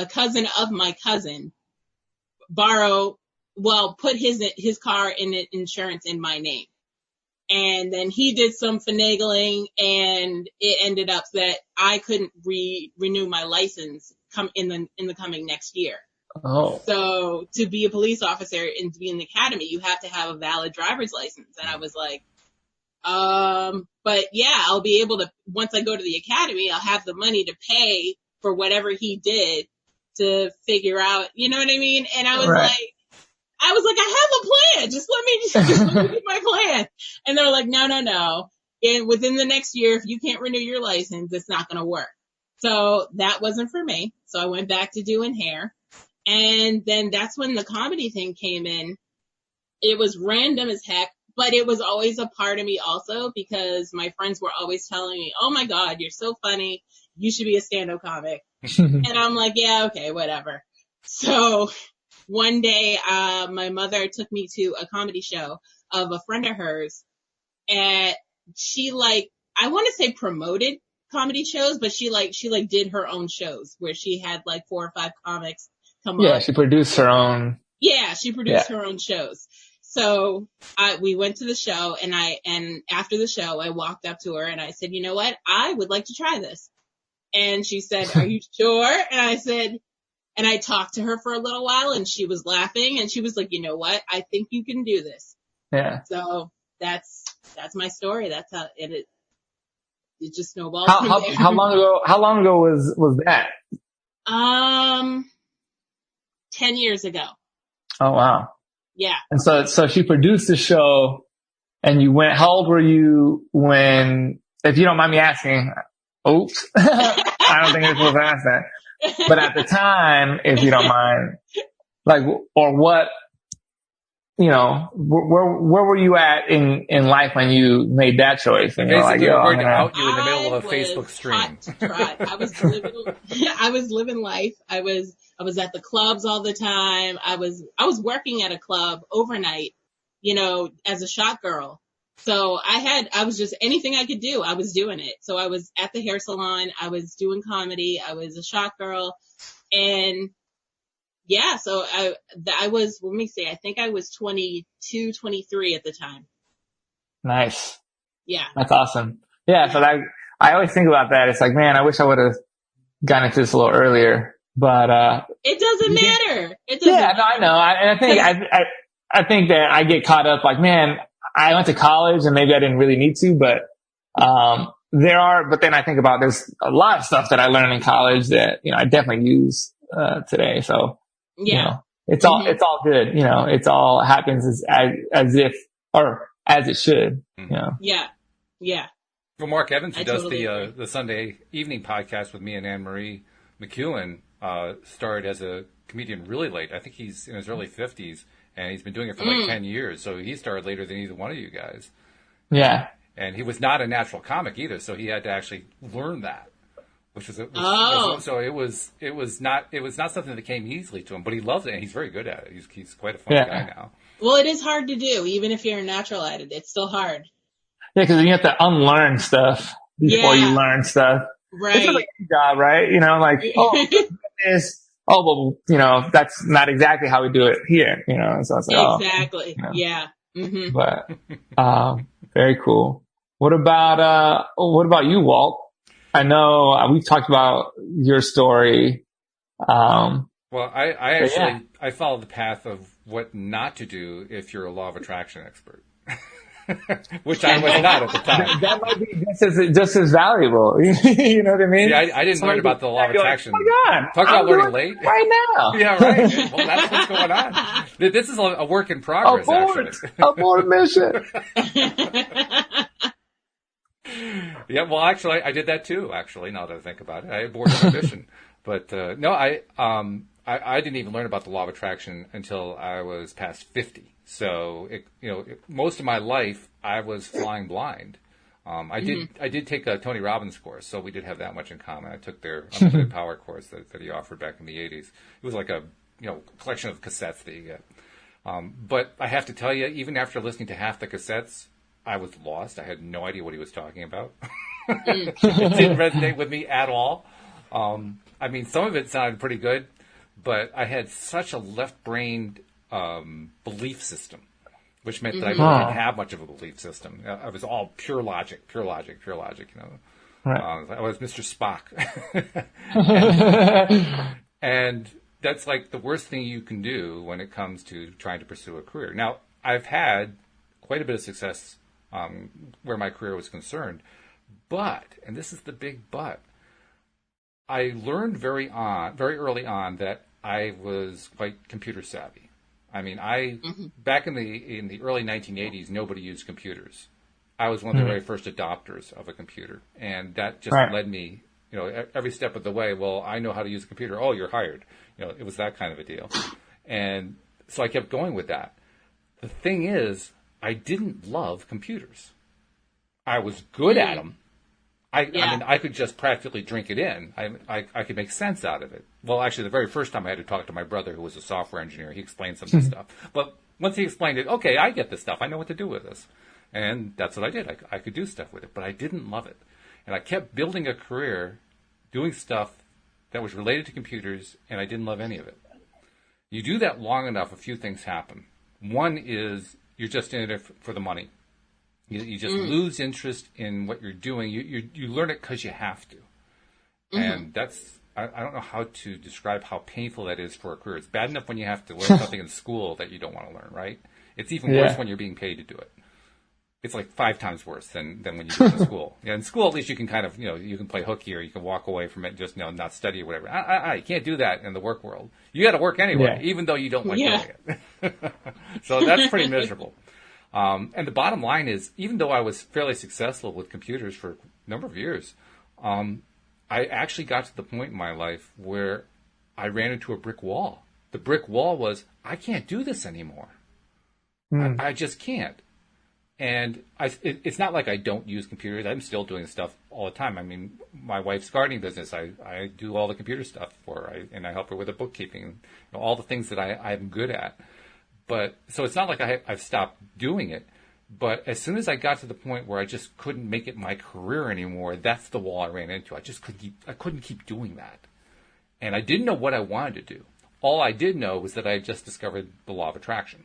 cousin of my cousin put his car in insurance in my name. And then he did some finagling, and it ended up that I couldn't renew my license in the coming next year. Oh. So to be a police officer and to be in the academy, you have to have a valid driver's license. And I was like, but yeah, I'll be able to, once I go to the academy, I'll have the money to pay for whatever he did to figure out, you know what I mean? And I was like, I have a plan. Just let me do my plan. And they're like, no. And within the next year, if you can't renew your license, it's not going to work. So that wasn't for me. So I went back to doing hair. And then that's when the comedy thing came in. It was random as heck, but it was always a part of me also, because my friends were always telling me, oh my God, you're so funny. You should be a stand-up comic. And I'm like, yeah, okay, whatever. So one day, my mother took me to a comedy show of a friend of hers, and she I want to say promoted comedy shows, but she did her own shows where she had 4 or 5 comics come on. Yeah, she produced her own. Yeah, she produced her own shows. So we went to the show, and after the show, I walked up to her and I said, you know what? I would like to try this. And she said, are you sure? And I said, and I talked to her for a little while, and she was laughing, and she was like, you know what? I think you can do this. Yeah. So that's my story. That's how it just snowballed. How long ago was that? 10 years ago. Oh, wow. Yeah. And so she produced the show, and you went, how old were you when, if you don't mind me asking, oops, I don't think you're supposed to ask that. But at the time, if you don't mind, or what, where were you at in life when you made that choice? And you're basically, like, we're going to out you in the middle of a Facebook stream. I was living life. I was at the clubs all the time. I was working at a club overnight, as a shot girl. So I was just anything I could do, I was doing it. So I was at the hair salon, I was doing comedy, I was a shot girl, and yeah, so I was, let me see, I think I was 22, 23 at the time. Nice. Yeah. That's awesome. Yeah. So I always think about that. It's like, man, I wish I would have gotten into this a little earlier, but, it doesn't matter. No, I know. I think that I get caught up like, man, I went to college and maybe I didn't really need to, but but then I think about there's a lot of stuff that I learned in college that, I definitely use, today. So, it's all good. It's all happens as if, or as it should, Yeah. Yeah. Well, Mark Evans, who does the Sunday evening podcast with me and Anne Marie McEwen, started as a comedian really late. I think he's in his early 50s. And he's been doing it for 10 years. So he started later than either one of you guys. Yeah. And he was not a natural comic either. So he had to actually learn that, so it was not something that came easily to him, but he loves it and he's very good at it. He's quite a funny guy now. Well, it is hard to do. Even if you're a natural at it, it's still hard. Yeah. Cause you have to unlearn stuff before you learn stuff. Right. It's like a job, right? Oh, well, that's not exactly how we do it here, so it's like, exactly. Yeah. Mm-hmm. But, very cool. What about you, Walt? I know we've talked about your story. Well, I follow the path of what not to do if you're a law of attraction expert. Which I was not at the time. That might be just as valuable. You know what I mean? Yeah, I didn't learn about the law of attraction. Like, oh my God, talk about learning late. Right now. Yeah, right. Well, that's what's going on. This is a work in progress, actually. Abort mission. Yeah, well, actually, I did that too, actually, now that I think about it. I aborted my mission. But, no, I didn't even learn about the law of attraction until I was past 50. So, most of my life, I was flying blind. I did take a Tony Robbins course, so we did have that much in common. I took their Unlimited Power course that he offered back in the 80s. It was like a collection of cassettes that you get. But I have to tell you, even after listening to half the cassettes, I was lost. I had no idea what he was talking about. It didn't resonate with me at all. I mean, some of it sounded pretty good, but I had such a left-brained belief system, which meant that I really didn't have much of a belief system. I was all pure logic. Right. I was Mr. Spock. and that's like the worst thing you can do when it comes to trying to pursue a career. Now, I've had quite a bit of success where my career was concerned, but, and this is the big but, I learned very early on that I was quite computer savvy. I mean, back in the early 1980s, nobody used computers. I was one of the very first adopters of a computer, and that just led me, every step of the way. Well, I know how to use a computer. Oh, you're hired. It was that kind of a deal, and so I kept going with that. The thing is, I didn't love computers. I was good at them. I mean, I could just practically drink it in. I could make sense out of it. Well, actually, the very first time I had to talk to my brother, who was a software engineer, he explained some of the stuff. But once he explained it, okay, I get this stuff. I know what to do with this. And that's what I did. I could do stuff with it, but I didn't love it. And I kept building a career doing stuff that was related to computers, and I didn't love any of it. You do that long enough, a few things happen. One is you're just in it for the money. You just lose interest in what you're doing. You learn it because you have to. And that's, I don't know how to describe how painful that is for a career. It's bad enough when you have to learn something in school that you don't want to learn, right? It's even worse when you're being paid to do it. It's like 5 times worse than when you do it in school. In school, at least you can kind of, you can play hooky, or you can walk away from it and just, not study or whatever. You can't do that in the work world. You got to work anyway, even though you don't like doing it. So that's pretty miserable. And the bottom line is, even though I was fairly successful with computers for a number of years, I actually got to the point in my life where I ran into a brick wall. The brick wall was, I can't do this anymore. I just can't. And it's not like I don't use computers. I'm still doing stuff all the time. I mean, my wife's gardening business, I do all the computer stuff for her, and I help her with the bookkeeping, all the things that I'm good at. But so it's not like I've stopped doing it. But as soon as I got to the point where I just couldn't make it my career anymore, that's the wall I ran into. I just couldn't keep doing that. And I didn't know what I wanted to do. All I did know was that I had just discovered the law of attraction.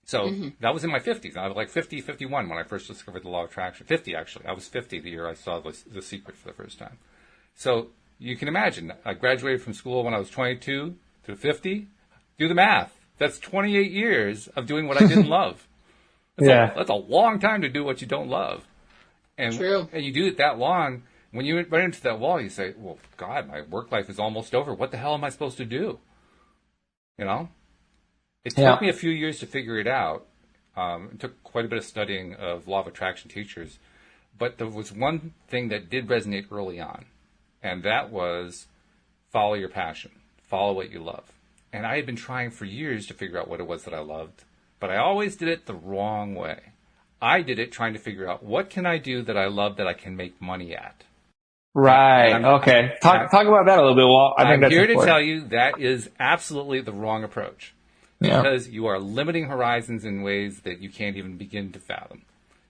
So that was in my 50s. I was like 50, 51 when I first discovered the law of attraction. 50, actually. I was 50 the year I saw The Secret for the first time. So you can imagine, I graduated from school when I was 22 to 50. Do the math. That's 28 years of doing what I didn't love. That's a long time to do what you don't love. And you do it that long. When you run into that wall, you say, well, God, my work life is almost over. What the hell am I supposed to do? It took me a few years to figure it out. It took quite a bit of studying of law of attraction teachers. But there was one thing that did resonate early on, and that was follow your passion. Follow what you love. And I had been trying for years to figure out what it was that I loved, but I always did it the wrong way. I did it trying to figure out, what can I do that I love that I can make money at? Right. Okay. Talk about that a little bit, Walt. I'm here to tell you that is absolutely the wrong approach. Because you are limiting horizons in ways that you can't even begin to fathom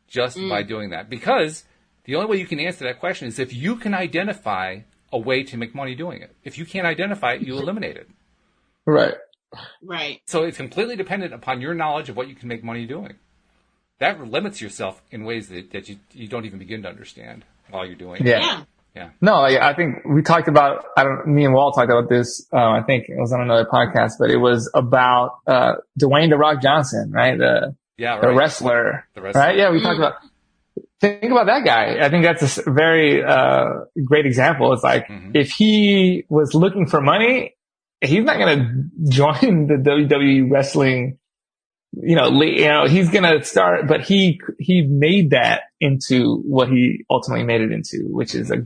just by doing that. Because the only way you can answer that question is if you can identify a way to make money doing it. If you can't identify it, you eliminate it. Right. So it's completely dependent upon your knowledge of what you can make money doing. That limits yourself in ways that you don't even begin to understand while you're doing it. Yeah. No, I think we talked about, me and Walt talked about this, I think it was on another podcast, but it was about, Dwayne "The Rock" Johnson, right? The wrestler. Right? Yeah, we talked about, think about that guy. I think that's a very, great example. It's like, if he was looking for money, he's not going to join the WWE wrestling, he's going to start, but he made that into what he ultimately made it into, which is a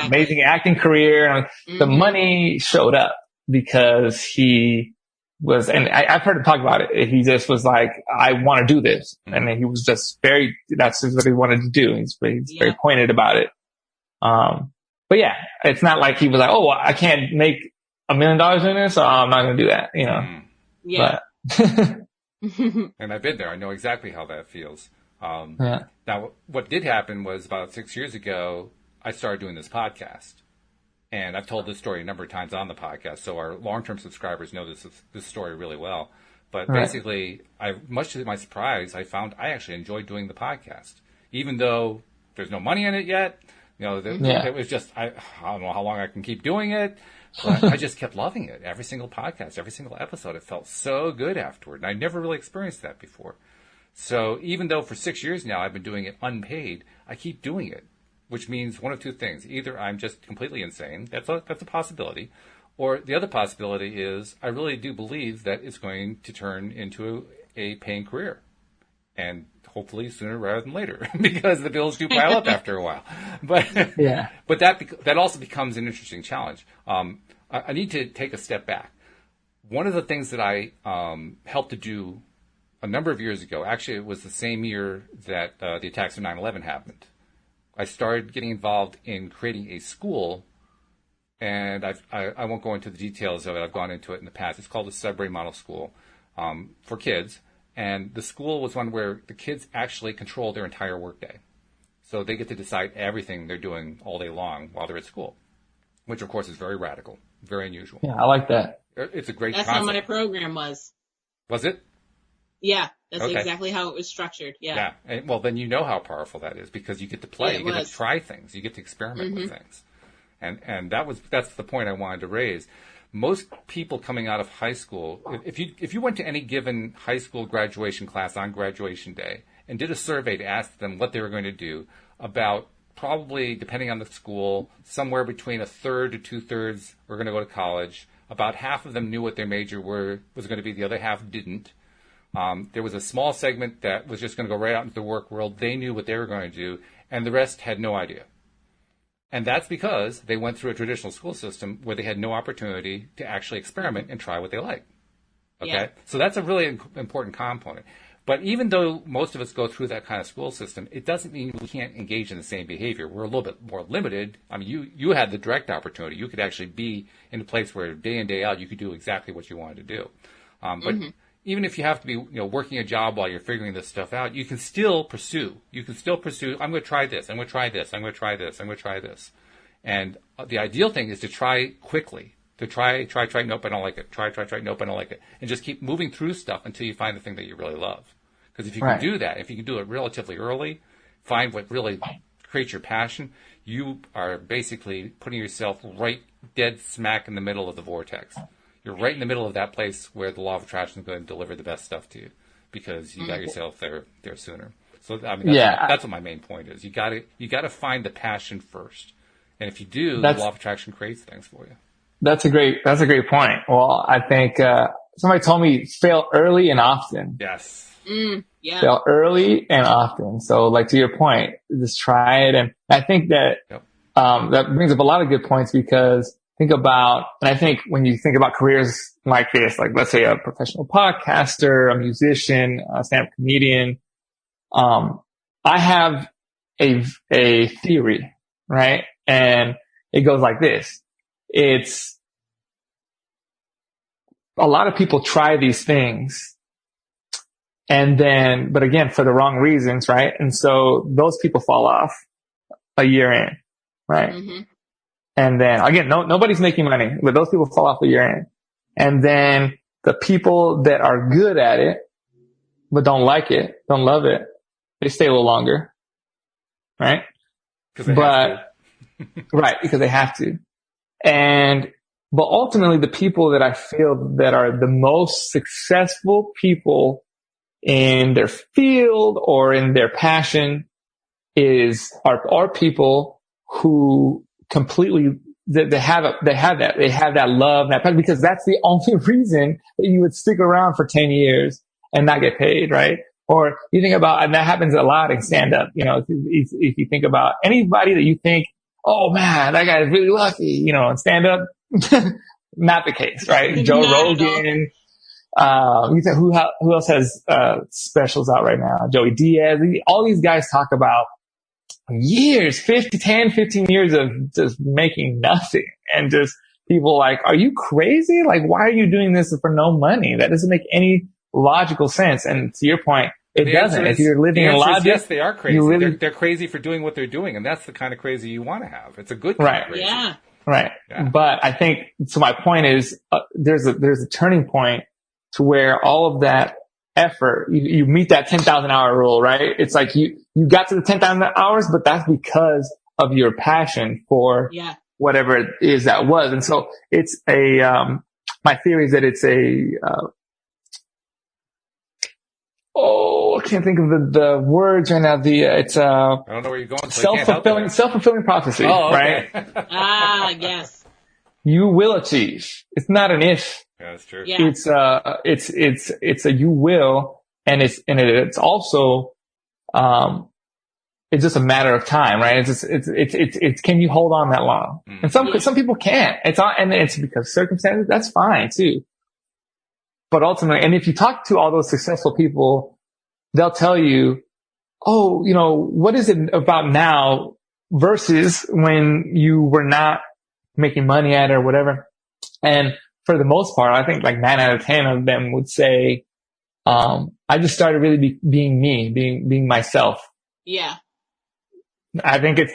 amazing acting career. The money showed up because he was, and I've heard him talk about it. He just was like, I want to do this. And then he was just that's what he wanted to do. He's very pointed about it. But yeah, it's not like he was like, oh, I can't make $1 million in this, so I'm not going to do that, But and I've been there. I know exactly how that feels. Now, what did happen was about 6 years ago, I started doing this podcast. And I've told this story a number of times on the podcast, so our long-term subscribers know this story really well. But basically, much to my surprise, I found I actually enjoyed doing the podcast. Even though there's no money in it yet, it was just, I don't know how long I can keep doing it. But I just kept loving it. Every single podcast, every single episode, it felt so good afterward. And I never really experienced that before. So even though for 6 years now I've been doing it unpaid, I keep doing it which means one of two things. Either I'm just completely insane. That's a possibility. Or the other possibility is I really do believe that it's going to turn into a paying career. And hopefully sooner rather than later, because the bills do pile up after a while. But but that also becomes an interesting challenge. I need to take a step back. One of the things that I helped to do a number of years ago, actually it was the same year that the attacks of 9/11 happened. I started getting involved in creating a school, and I won't go into the details of it. I've gone into it in the past. It's called the Sudbury Model School for kids. And the school was one where the kids actually control their entire workday. So they get to decide everything they're doing all day long while they're at school, which of course is very radical, very unusual. Yeah, I like that. It's a great That's concept. how my program was. Was it? Yeah, that's exactly how it was structured. Yeah. Yeah. And, well, then you know how powerful that is because you get to play, you get to try things, you get to experiment with things. And that's the point I wanted to raise. Most people coming out of high school, if you went to any given high school graduation class on graduation day and did a survey to ask them what they were going to do, about probably, depending on the school, somewhere between a third to 2/3 were going to go to college. About half of them knew what their major was going to be. The other half didn't. There was a small segment that was just going to go right out into the work world. They knew what they were going to do, and the rest had no idea. And that's because they went through a traditional school system where they had no opportunity to actually experiment and try what they like. Okay? Yeah. So that's a really important component. But even though most of us go through that kind of school system, it doesn't mean we can't engage in the same behavior. We're a little bit more limited. I mean, you had the direct opportunity. You could actually be in a place where day in, day out, you could do exactly what you wanted to do. But even if you have to be, working a job while you're figuring this stuff out, you can still pursue. I'm going to try this. I'm going to try this. I'm going to try this. I'm going to try this. And the ideal thing is to try quickly. To try, nope, I don't like it. Try, nope, I don't like it. And just keep moving through stuff until you find the thing that you really love. Because if you can do that, if you can do it relatively early, find what really creates your passion, you are basically putting yourself right dead smack in the middle of the vortex. You're right in the middle of that place where the law of attraction is going to deliver the best stuff to you because you got yourself there sooner. So I mean, that's what my main point is. You got to find the passion first, and if you do, the law of attraction creates things for you. That's a great point. Well, I think somebody told me fail early and often. Yes. Yeah. Fail early and often. So, like to your point, just try it, and I think that that brings up a lot of good points because. And I think when you think about careers like this, like let's say a professional podcaster, a musician, a stand-up comedian, I have a theory, right? And it goes like this. It's a lot of people try these things and then, but again, for the wrong reasons, right? And so those people fall off a year in, right? And then again, nobody's making money, but those people fall off a year in. And then the people that are good at it, but don't like it, don't love it, they stay a little longer. Right? Right, because they have to. But ultimately the people that I feel that are the most successful people in their field or in their passion are people who completely, they have that love, that passion, because that's the only reason that you would stick around for 10 years and not get paid, right? Or you think about, and that happens a lot in stand up, if you think about anybody that you think, oh man, that guy is really lucky, in stand up, not the case, right? Joe Rogan, you think who else has, specials out right now? Joey Diaz, all these guys talk about years, 10, 15 years of just making nothing. And just people like, are you crazy? Like, why are you doing this for no money? That doesn't make any logical sense. And to your point, it doesn't. If you're living in logic, yes, they are crazy. They're crazy for doing what they're doing. And that's the kind of crazy you want to have. It's a good kind of crazy. Yeah. Right. Yeah. But I think, so my point is, there's a turning point to where all of that effort, you meet that 10,000 hour rule, right? It's like you got to the 10,000 hours, but that's because of your passion for whatever it is that was. And so it's my theory is that it's can't think of the words right now. It's I don't know where you're going. So self-fulfilling prophecy, okay. Right? Yes. You will achieve. It's not an if. Yeah, that's true. Yeah. It's a you will, and it's also, it's just a matter of time, right? It's can you hold on that long? And some people can't. And it's because circumstances, that's fine too. But ultimately, and if you talk to all those successful people, they'll tell you, oh, what is it about now versus when you were not making money at it or whatever. And for the most part, I think like 9 out of 10 of them would say, I just started really being me, being myself. Yeah. I think it's,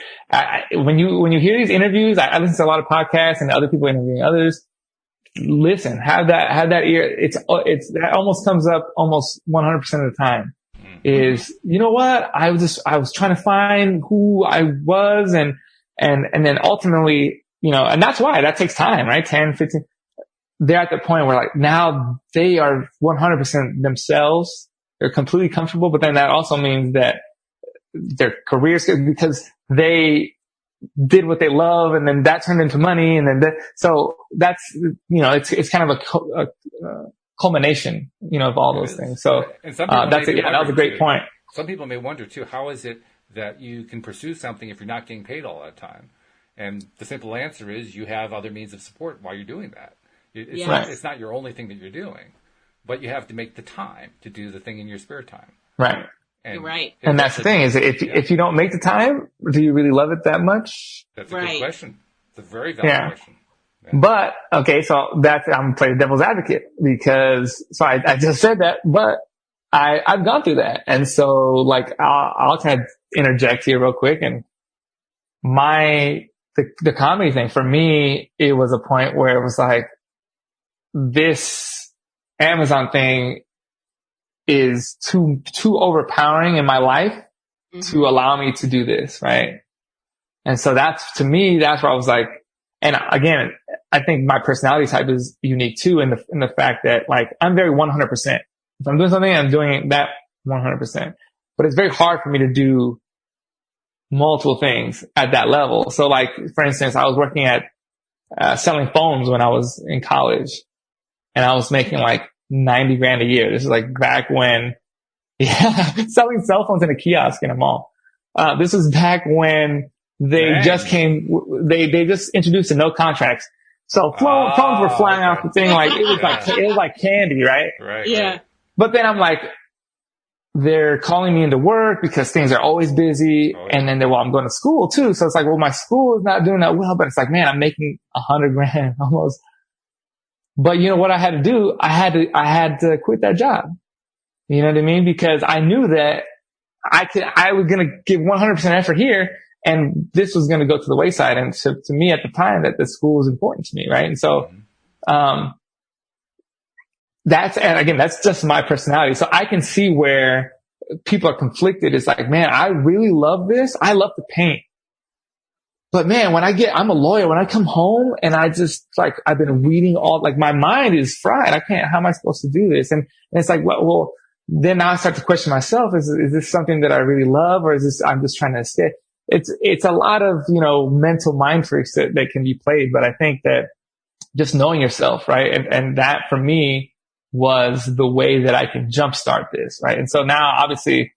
when you hear these interviews, I listen to a lot of podcasts and other people interviewing others. Listen, have that ear. That almost comes up almost 100% of the time is, you know what? I was trying to find who I was and then ultimately, and that's why that takes time, right? 10, 15. They're at the point where like now they are 100% themselves. They're completely comfortable, but then that also means that their careers, because they did what they love and then that turned into money. And then so that's, it's kind of a culmination, of all those things. So and some people that was a great point. Some people may wonder too, how is it that you can pursue something if you're not getting paid all that time? And the simple answer is you have other means of support while you're doing that. It's not your only thing that you're doing, but you have to make the time to do the thing in your spare time. Right. And, you're right. And that's the thing is if you don't make the time, do you really love it that much? That's a good question. It's a very valid question. Yeah. But, okay, so I'm playing devil's advocate because, so I just said that, but I've gone through that. And so like, I'll kind of interject here real quick. And the comedy thing for me, it was a point where it was like, this Amazon thing is too overpowering in my life to allow me to do this. Right. And so to me, that's where I was like, and again, I think my personality type is unique too in the fact that like, I'm very 100%. If I'm doing something, I'm doing that 100%, but it's very hard for me to do multiple things at that level. So like, for instance, I was working at, selling phones when I was in college and I was making like $90,000 a year. This is like back when, selling cell phones in a kiosk in a mall. This was back when they just introduced the no contracts. So phones were flying off the thing like, it was like candy, right? Right. Yeah. Right. But then I'm like, they're calling me into work because things are always busy. Oh, yeah. And then I'm going to school too. So it's like, well, my school is not doing that well, but it's like, man, I'm making $100,000 almost. But you know what I had to do? I had to quit that job. You know what I mean? Because I knew that I was going to give 100% effort here and this was going to go to the wayside. And so to me at the time that the school was important to me. Right. And so, and again, that's just my personality. So I can see where people are conflicted. It's like, man, I really love this. I love to paint. But man, I'm a lawyer. When I come home and I just like, I've been reading my mind is fried. how am I supposed to do this? And it's like, well, then now I start to question myself. Is this something that I really love or is this, I'm just trying to escape? It's a lot of, mental mind freaks that can be played. But I think that just knowing yourself, right? And that for me was the way that I can jumpstart this, right? And so now obviously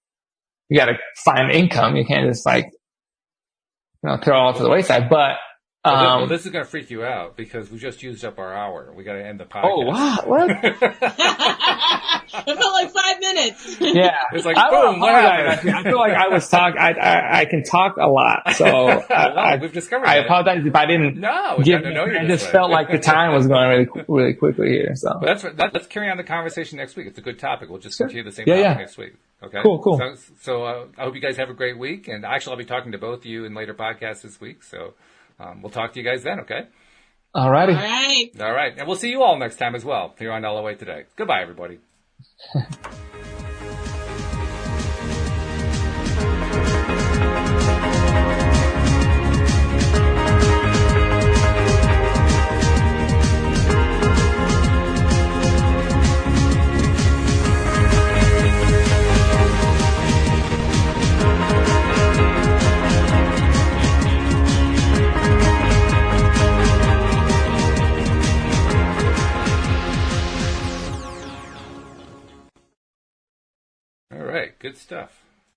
you got to find income. You can't just like, throw it all to the wayside. But well, this is going to freak you out because we just used up our hour. We got to end the podcast. Oh wow! What? It felt like 5 minutes. Yeah, it's like boom. What happened? I feel like I was talking. I can talk a lot, so we've discovered. I apologize if I didn't. No, I just felt like the time was going really quickly here. So let's carry on the conversation next week. It's a good topic. We'll just continue the same topic next week. Okay. Cool. So I hope you guys have a great week, and actually I'll be talking to both of you in later podcasts this week. So. We'll talk to you guys then, okay? All righty. All right. And we'll see you all next time as well here on LOA Today. Goodbye, everybody. stuff.